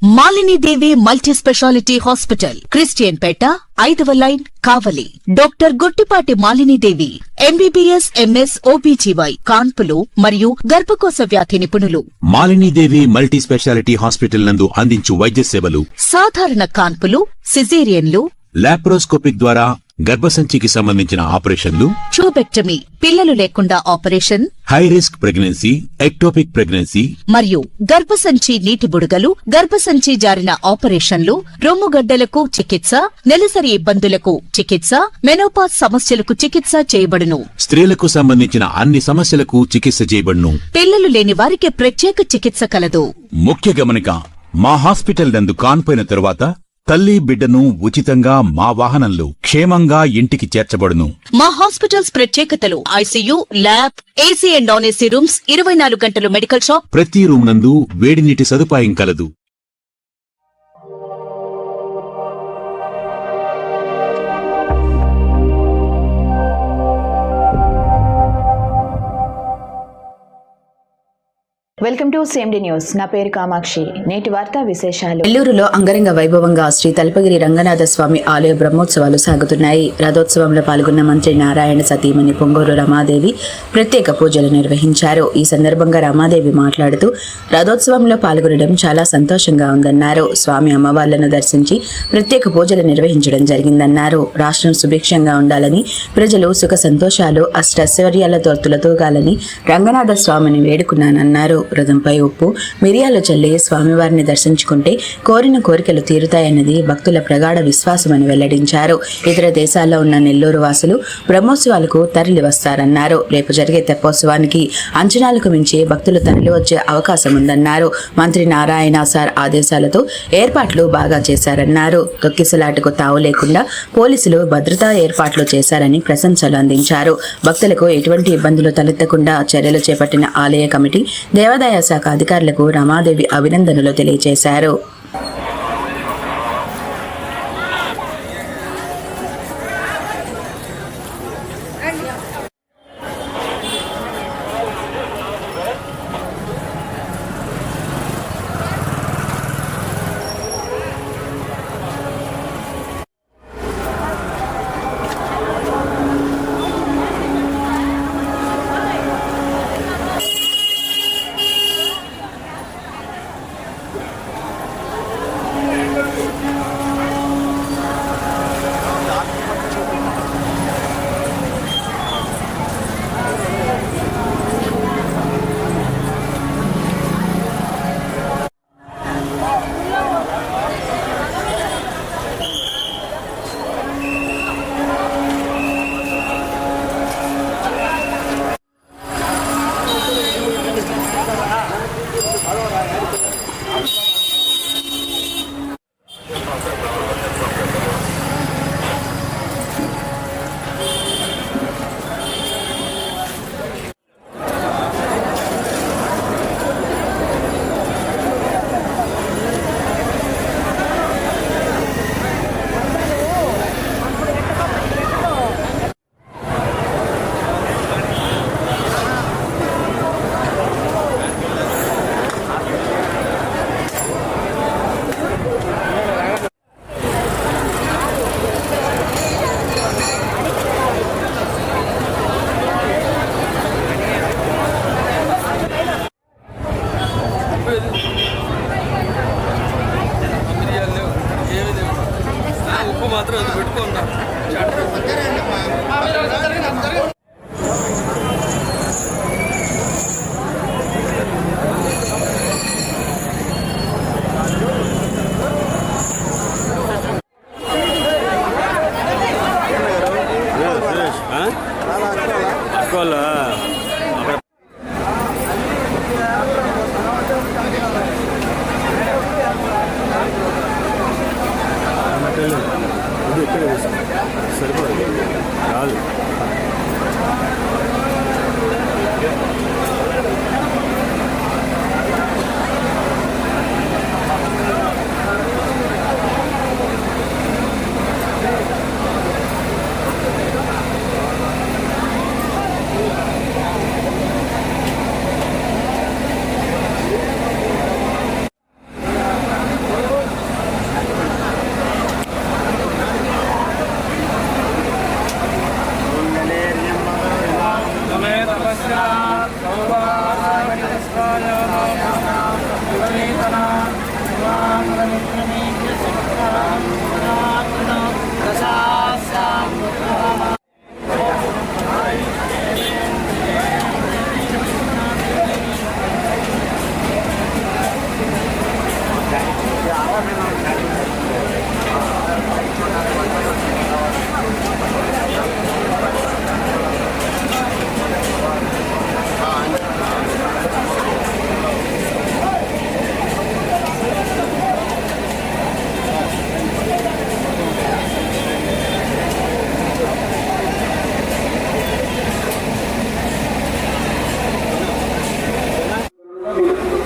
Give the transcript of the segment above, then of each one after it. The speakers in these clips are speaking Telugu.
Malini Devi multi specialty hospital, Christian Peta, 5వ line, Kavali. Doctor Guttipati Malinidevi, MBBS, MS, OBGY, కాన్పులు మరియు గర్భకోశ వ్యాధి నిపుణులు. మాలినీదేవి మల్టీ స్పెషాలిటీ హాస్పిటల్ నందు అందించు వైద్య సేవలు: సాధారణ కాన్పులు, సిజేరియన్లు, లాప్రోస్కోపిక్ ద్వారా గర్భసంచికి సంబంధించిన ఆపరేషన్లు, ట్యూబెక్టమీ, పిల్లలు లేకుండా operation, high risk pregnancy, ectopic pregnancy మరియు గర్భసంచి నీటి బుడగలు, గర్భసంచి జారిన ఆపరేషన్లు, రొమ్ముగడ్డలకు చికిత్స, నెలసరి ఇబ్బందులకు చికిత్స, మెనోపాజ్ సమస్యలకు చికిత్స చేయబడును. స్త్రీలకు సంబంధించిన అన్ని సమస్యలకు చికిత్స చేయబడును. పిల్లలు లేని వారికి ప్రత్యేక చికిత్స కలదు. ముఖ్య గమనిక: మా హాస్పిటల్ నందు కాన్పోయిన తరువాత తల్లి బిడ్డను ఉచితంగా మా వాహనంలో క్షేమంగా ఇంటికి చేర్చబడును. మా హాస్పిటల్స్ ప్రత్యేకతలు: ICU, lab, AC and non AC rooms, 24 గంటలు మెడికల్ షాప్, ప్రతి రూమ్ నందు వేడి నీటి సదుపాయం కలదు. వెల్కమ్ టు సేమ్డి న్యూస్. నా పేరు కామాక్షి. నేటి వార్తా విశేషాలు. నెల్లూరులో అంగరంగ వైభవంగా శ్రీ తల్పగిరి రంగనాథ స్వామి ఆలయ బ్రహ్మోత్సవాలు సాగుతున్నాయి. రథోత్సవంలో పాల్గొన్న మంత్రి నారాయణ సతీమణి పొంగూరు రమాదేవి ప్రత్యేక పూజలు నిర్వహించారు. ఈ సందర్భంగా రమాదేవి మాట్లాడుతూ రథోత్సవంలో పాల్గొనడం చాలా సంతోషంగా ఉందన్నారు. స్వామి అమ్మవార్లను దర్శించి ప్రత్యేక పూజలు నిర్వహించడం జరిగిందన్నారు. రాష్ట్రం సుభిక్షంగా ఉండాలని, ప్రజలు సుఖ సంతోషాలు అష్టైశ్వర్యాలతో తులతూగాలని రంగనాథ స్వామిని వేడుకున్నానన్నారు. రథంపై ఉప్పు, మిరియాలు చల్లి స్వామివారిని దర్శించుకుంటే కోరిన కోరికలు తీరుతాయన్నది భక్తుల ప్రగాఢ విశ్వాసమని వెల్లడించారు. ఇతర దేశాల్లో ఉన్న నెల్లూరు వాసులు బ్రహ్మోత్సవాలకు తరలి వస్తారన్నారు. రేపు జరిగే తెప్పోత్సవానికి అంచనాలకు మించి భక్తులు తరలి వచ్చే అవకాశం ఉందన్నారు. మంత్రి నారాయణ సార్ ఆదేశాలతో ఏర్పాట్లు బాగా చేశారన్నారు. తొక్కిసలాటకు తావు లేకుండా పోలీసులు భద్రతా ఏర్పాట్లు చేశారని ప్రశంసలు అందించారు. భక్తులకు ఎటువంటి ఇబ్బందులు తలెత్తకుండా చర్యలు చేపట్టిన ఆలయ కమిటీ, దేవాదాయ శాఖ అధికారులకు రమాదేవి అభినందనలు తెలియజేశారు.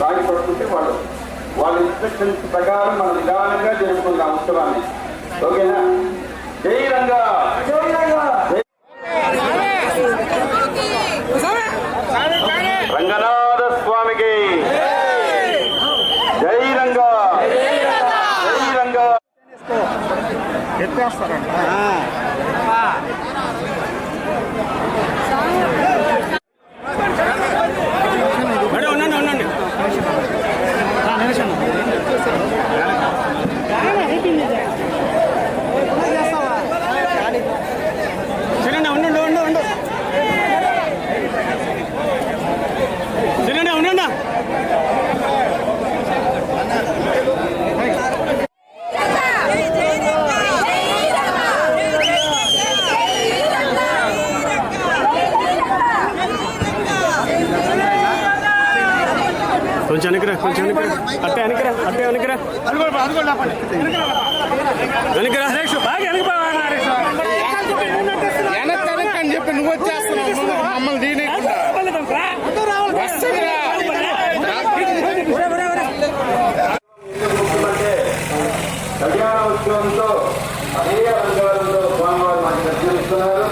బాగా పడుతుంటే వాళ్ళ ఇన్స్ట్రక్షన్స్ ప్రకారం మనం నిదానంగా జరుపుకుందాం ఉత్సవాన్ని. ఓకేనా? జై రంగా, రంగనాథ స్వామికి జై రంగా, జై రంగా. ఎత్తేస్తారండి. కొంచెం వెనకరా, కొంచెం వెనకరా, అట్టే వెనకరా, అట్టే వెనకరా, వెనకరా అని చెప్పి నువ్వు వచ్చేస్తున్నావు మమ్మల్ని దీని కళ్యాణ ఉత్సవంతో అదే అలంకారంతో స్వామివారు మనకు దర్శనమిస్తున్నారు.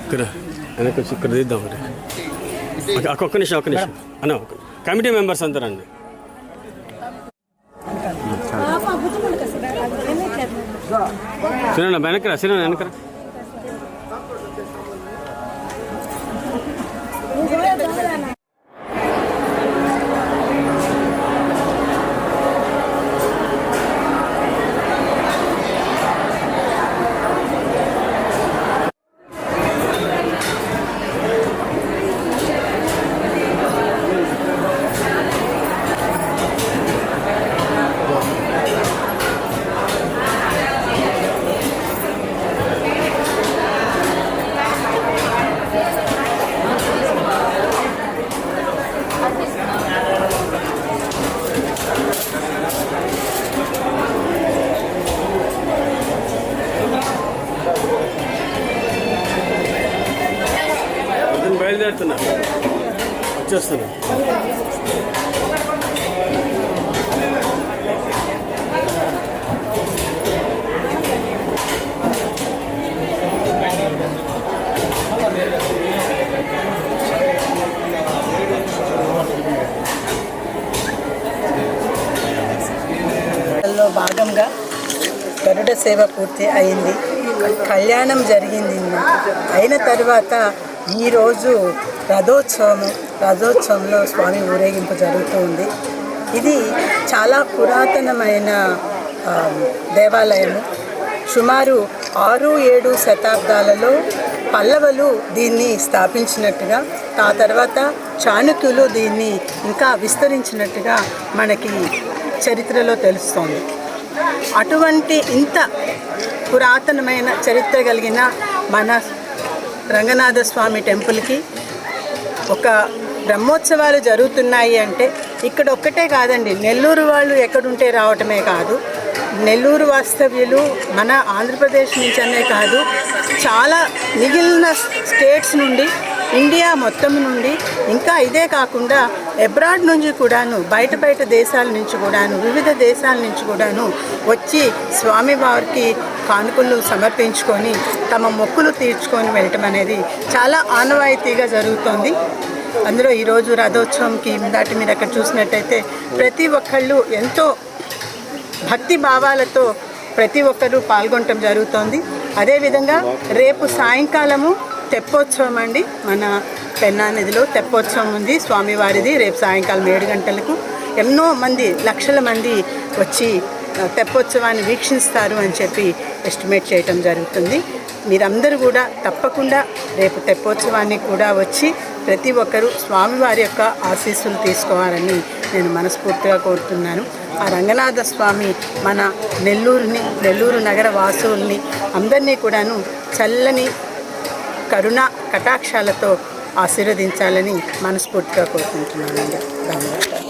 ఇక్కడ వెనక్కి వచ్చి ఇక్కడ తీద్దాం. ఒక్క నిమిషం అన్న, కమిటీ మెంబర్స్ అంతా రండి. Cinema వెనకరా, cinema వెనకరా. బయలుదేరుతున్నా, వచ్చేస్తున్నా. భాగంగా గరుడ సేవ పూర్తి అయింది. కళ్యాణం జరిగింది. అయిన తర్వాత ఈరోజు రథోత్సవంలో స్వామి ఊరేగింపు జరుగుతుంది. ఇది చాలా పురాతనమైన దేవాలయము. సుమారు 6-7 శతాబ్దాలలో పల్లవులు దీన్ని స్థాపించినట్టుగా, ఆ తర్వాత చాణక్యులు దీన్ని ఇంకా విస్తరించినట్టుగా మనకి చరిత్రలో తెలుస్తోంది. అటువంటి ఇంత పురాతనమైన చరిత్ర కలిగిన మన రంగనాథ స్వామి టెంపుల్కి ఒక బ్రహ్మోత్సవాలు జరుగుతున్నాయి అంటే ఇక్కడ ఒక్కటే కాదండి, నెల్లూరు వాళ్ళు ఎక్కడుంటే రావటమే కాదు, నెల్లూరు వాస్తవ్యులు మన ఆంధ్రప్రదేశ్ నుంచి అనే కాదు, చాలా మిగిలిన స్టేట్స్ నుండి, ఇండియా మొత్తం నుండి, ఇంకా ఇదే కాకుండా అబ్రాడ్ నుంచి కూడాను, బయట దేశాల నుంచి కూడాను, వివిధ దేశాల నుంచి కూడాను వచ్చి స్వామివారికి కానుకలు సమర్పించుకొని తమ మొక్కులు తీర్చుకొని వెళ్ళటం అనేది చాలా ఆనవాయితీగా జరుగుతోంది. అందులో ఈరోజు రథోత్సవంకి దాటి మీరు అక్కడ చూసినట్టయితే ప్రతి ఒక్కళ్ళు ఎంతో భక్తి భావాలతో ప్రతి ఒక్కరూ పాల్గొనటం జరుగుతోంది. అదేవిధంగా రేపు సాయంకాలము తెప్పోత్సవం అండి, మన పెన్నా నదిలో తెప్పోత్సవం ఉంది స్వామివారిది. రేపు సాయంకాలం 7 గంటలకు ఎన్నో మంది, లక్షల మంది వచ్చి తెప్పోత్సవాన్ని వీక్షిస్తారు అని చెప్పి ఎస్టిమేట్ చేయటం జరుగుతుంది. మీరందరూ కూడా తప్పకుండా రేపు తెప్పోత్సవాన్ని కూడా వచ్చి ప్రతి ఒక్కరూ స్వామివారి యొక్క ఆశీస్సులు తీసుకోవాలని నేను మనస్ఫూర్తిగా కోరుతున్నాను. ఆ రంగనాథ స్వామి మన నెల్లూరు నగర వాసుల్ని అందరినీ కూడాను చల్లని కరుణ కటాక్షాలతో ఆశీర్వదించాలని మనస్ఫూర్తిగా కోరుకుంటున్నానండి. ధన్యవాదాలు.